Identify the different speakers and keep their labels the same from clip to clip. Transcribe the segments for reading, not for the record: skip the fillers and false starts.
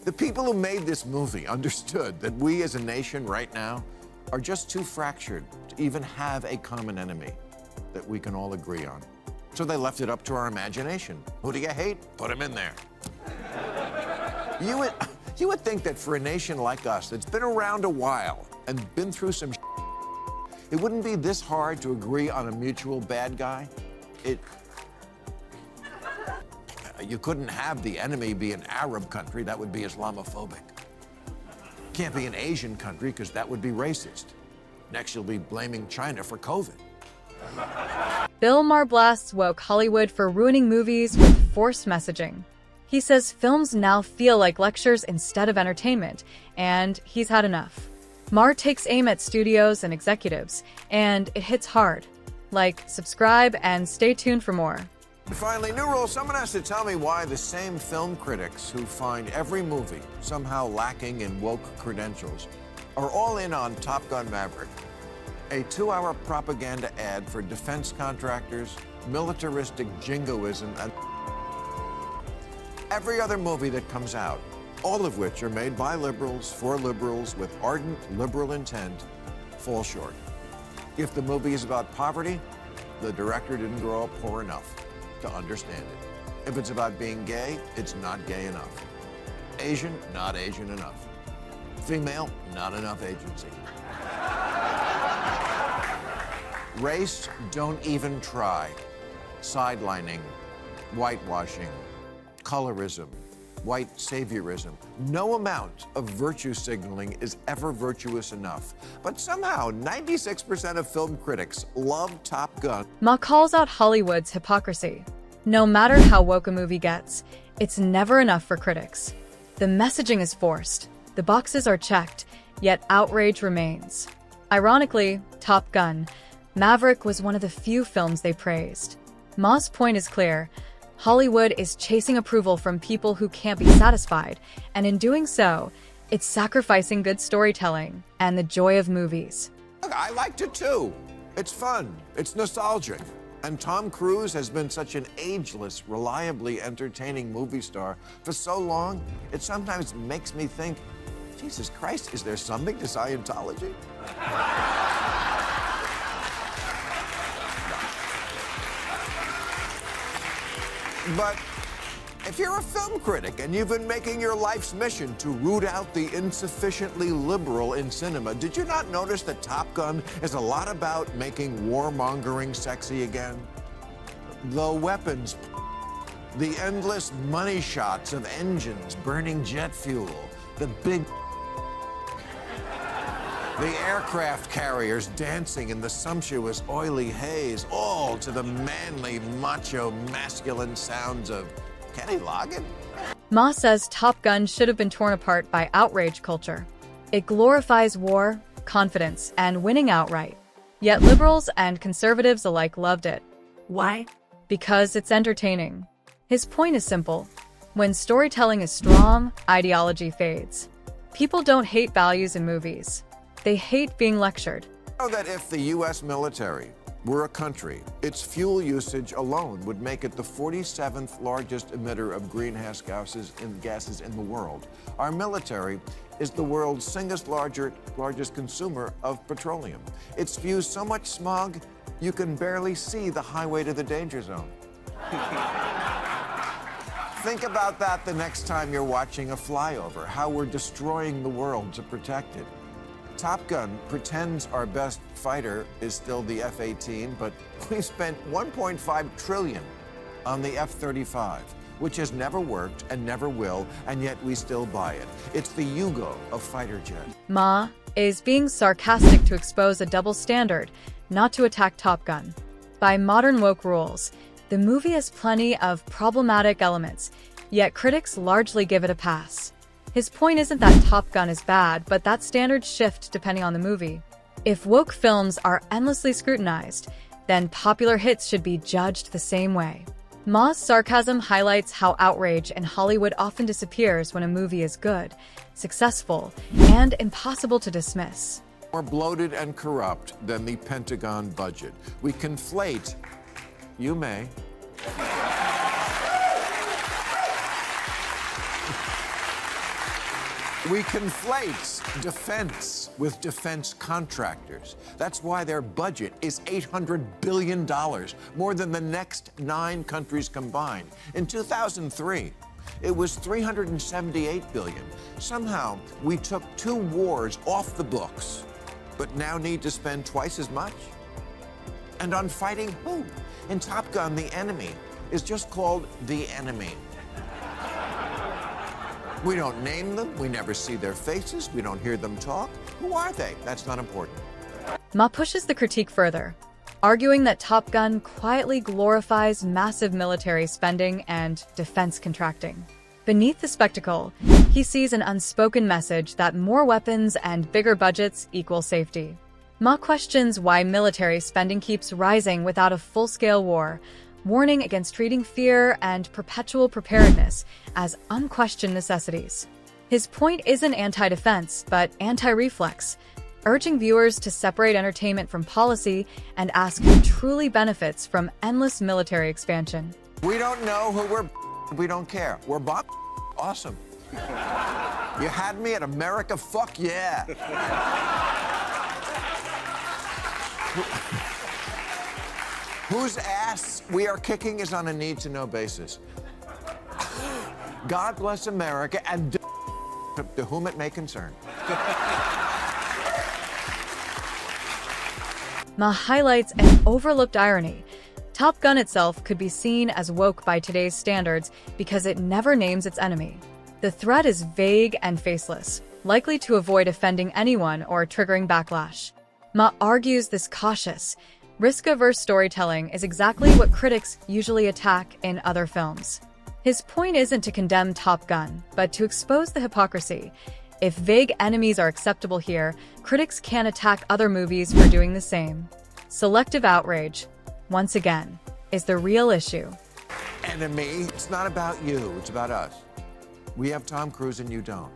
Speaker 1: The people who made this movie understood that we as a nation right now are just too fractured to even have a common enemy that we can all agree on. So they left it up to our imagination. Who do you hate? Put him in there. You would think that for a nation like us that's been around a while and been through some it wouldn't be this hard to agree on a mutual bad guy. You couldn't have the enemy be an Arab country, that would be Islamophobic. Can't be an Asian country, because that would be racist. Next, you'll be blaming China for COVID.
Speaker 2: Bill Maher blasts woke Hollywood for ruining movies with forced messaging. He says films now feel like lectures instead of entertainment, and he's had enough. Maher takes aim at studios and executives, and it hits hard. Like, subscribe, and stay tuned for more.
Speaker 1: Finally, new rule, someone has to tell me why the same film critics who find every movie somehow lacking in woke credentials are all in on Top Gun Maverick, a 2-hour propaganda ad for defense contractors, militaristic jingoism, and every other movie that comes out, all of which are made by liberals for liberals with ardent liberal intent, fall short. If the movie is about poverty, the director didn't grow up poor enough to understand it. If it's about being gay, it's not gay enough. Asian, not Asian enough. Female, not enough agency. Race, don't even try. Sidelining, whitewashing, colorism, white saviorism. No amount of virtue signaling is ever virtuous enough. But somehow, 96% of film critics love Top Gun.
Speaker 2: Maher calls out Hollywood's hypocrisy. No matter how woke a movie gets, it's never enough for critics. The messaging is forced, the boxes are checked, yet outrage remains. Ironically, Top Gun Maverick was one of the few films they praised. Maher's point is clear. Hollywood is chasing approval from people who can't be satisfied, and in doing so, it's sacrificing good storytelling and the joy of movies.
Speaker 1: I liked it too. It's fun, it's nostalgic. And Tom Cruise has been such an ageless, reliably entertaining movie star for so long, it sometimes makes me think, Jesus Christ, is there something to Scientology? But if you're a film critic and you've been making your life's mission to root out the insufficiently liberal in cinema, did you not notice that Top Gun is a lot about making warmongering sexy again? The weapons, the endless money shots of engines burning jet fuel, the big the aircraft carriers dancing in the sumptuous, oily haze, all to the manly, macho, masculine sounds of Kenny Loggins?
Speaker 2: Maher says Top Gun should have been torn apart by outrage culture. It glorifies war, confidence, and winning outright. Yet liberals and conservatives alike loved it.
Speaker 3: Why?
Speaker 2: Because it's entertaining. His point is simple. When storytelling is strong, ideology fades. People don't hate values in movies. They hate being lectured.
Speaker 1: You know that if the U.S. military were a country, its fuel usage alone would make it the 47th largest emitter of greenhouse gases in the world. Our military is the world's largest consumer of petroleum. It spews so much smog, you can barely see the highway to the danger zone. Think about that the next time you're watching a flyover, how we're destroying the world to protect it. Top Gun pretends our best fighter is still the F-18, but we've spent $1.5 trillion on the F-35, which has never worked and never will, and yet we still buy it. It's the Yugo of fighter jet.
Speaker 2: Maher is being sarcastic to expose a double standard, not to attack Top Gun. By modern woke rules, the movie has plenty of problematic elements, yet critics largely give it a pass. His point isn't that Top Gun is bad, but that standards shift depending on the movie. If woke films are endlessly scrutinized, then popular hits should be judged the same way. Maher's sarcasm highlights how outrage in Hollywood often disappears when a movie is good, successful, and impossible to dismiss.
Speaker 1: More bloated and corrupt than the Pentagon budget. We conflate, you may, We conflate defense with defense contractors. That's why their budget is $800 billion, more than the next 9 countries combined. In 2003, it was $378 billion. Somehow, we took 2 wars off the books, but now need to spend twice as much. And on fighting who? In Top Gun, the enemy is just called the enemy. We don't name them, we never see their faces, we don't hear them talk. Who are they? That's not important.
Speaker 2: Ma pushes the critique further, arguing that Top Gun quietly glorifies massive military spending and defense contracting. Beneath the spectacle, he sees an unspoken message that more weapons and bigger budgets equal safety. Ma questions why military spending keeps rising without a full-scale war, warning against treating fear and perpetual preparedness as unquestioned necessities. His point isn't anti-defense, but anti-reflex, urging viewers to separate entertainment from policy and ask who truly benefits from endless military expansion.
Speaker 1: We don't know who we don't care. We're awesome. You had me at America, fuck yeah. Whose ass we are kicking is on a need-to-know basis. God bless America and to whom it may concern.
Speaker 2: Ma highlights an overlooked irony. Top Gun itself could be seen as woke by today's standards because it never names its enemy. The threat is vague and faceless, likely to avoid offending anyone or triggering backlash. Ma argues this cautious, risk-averse storytelling is exactly what critics usually attack in other films. His point isn't to condemn Top Gun, but to expose the hypocrisy. If vague enemies are acceptable here, critics can attack other movies for doing the same. Selective outrage, once again, is the real issue.
Speaker 1: Enemy, it's not about you, it's about us. We have Tom Cruise and you don't.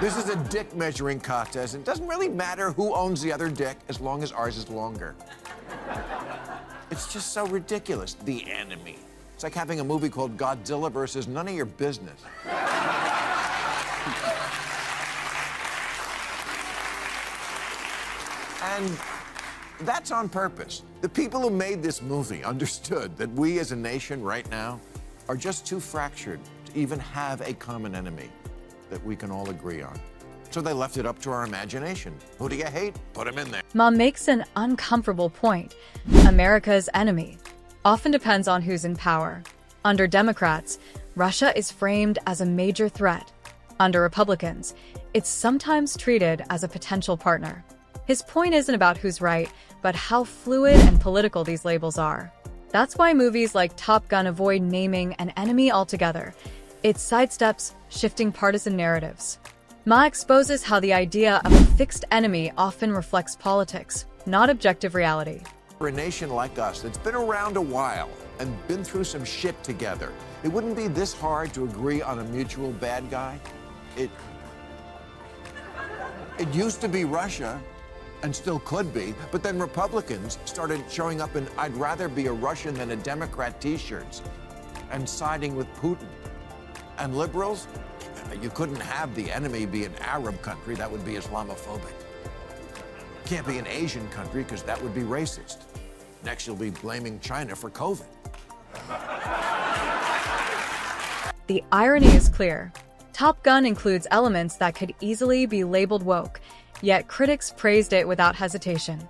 Speaker 1: This is a dick measuring contest. It doesn't really matter who owns the other dick as long as ours is longer. It's just so ridiculous, the enemy. It's like having a movie called Godzilla versus none of your business. And that's on purpose. The people who made this movie understood that we as a nation right now are just too fractured to even have a common enemy that we can all agree on. So they left it up to our imagination. Who do you hate? Put him in there.
Speaker 2: Ma makes an uncomfortable point. America's enemy often depends on who's in power. Under Democrats, Russia is framed as a major threat. Under Republicans, it's sometimes treated as a potential partner. His point isn't about who's right, but how fluid and political these labels are. That's why movies like Top Gun avoid naming an enemy altogether. It sidesteps shifting partisan narratives. Ma exposes how the idea of a fixed enemy often reflects politics, not objective reality.
Speaker 1: For a nation like us that's been around a while and been through some shit together, it wouldn't be this hard to agree on a mutual bad guy. It used to be Russia, and still could be, but then Republicans started showing up in I'd rather be a Russian than a Democrat t-shirts and siding with Putin. And liberals, you couldn't have the enemy be an Arab country, that would be Islamophobic. Can't be an Asian country because that would be racist. Next you'll be blaming China for COVID.
Speaker 2: The irony is clear. Top Gun includes elements that could easily be labeled woke, yet critics praised it without hesitation.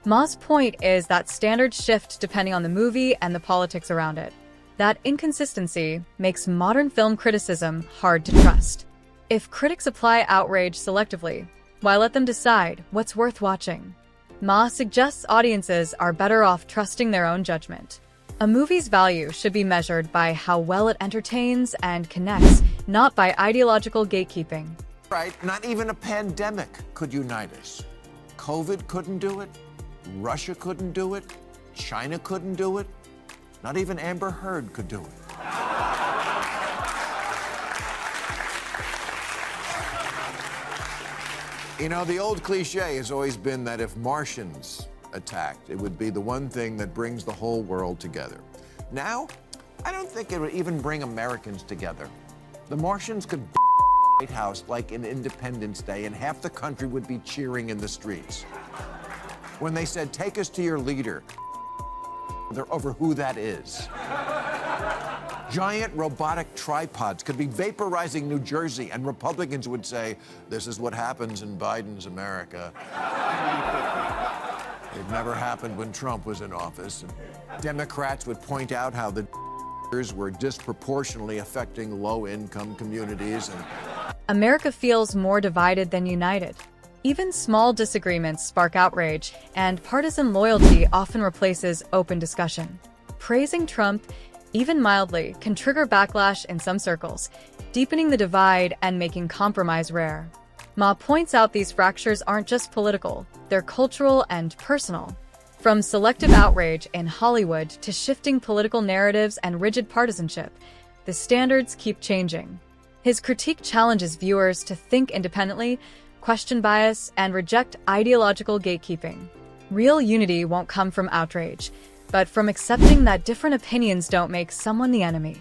Speaker 2: Ma's point is that standards shift depending on the movie and the politics around it. That inconsistency makes modern film criticism hard to trust. If critics apply outrage selectively, why let them decide what's worth watching? Ma suggests audiences are better off trusting their own judgment. A movie's value should be measured by how well it entertains and connects, not by ideological gatekeeping.
Speaker 1: Right, not even a pandemic could unite us. COVID couldn't do it, Russia couldn't do it, China couldn't do it, not even Amber Heard could do it. You know, the old cliche has always been that if Martians attacked, it would be the one thing that brings the whole world together. Now, I don't think it would even bring Americans together. The Martians could White House like an Independence Day, and half the country would be cheering in the streets. When they said, "Take us to your leader," they're over who that is. Giant robotic tripods could be vaporizing New Jersey, and Republicans would say, "This is what happens in Biden's America." It never happened when Trump was in office. And Democrats would point out how the were disproportionately affecting low-income communities. And
Speaker 2: America feels more divided than united. Even small disagreements spark outrage, and partisan loyalty often replaces open discussion. Praising Trump, even mildly, can trigger backlash in some circles, deepening the divide and making compromise rare. Ma points out these fractures aren't just political, they're cultural and personal. From selective outrage in Hollywood to shifting political narratives and rigid partisanship, the standards keep changing. His critique challenges viewers to think independently, question bias, and reject ideological gatekeeping. Real unity won't come from outrage, but from accepting that different opinions don't make someone the enemy.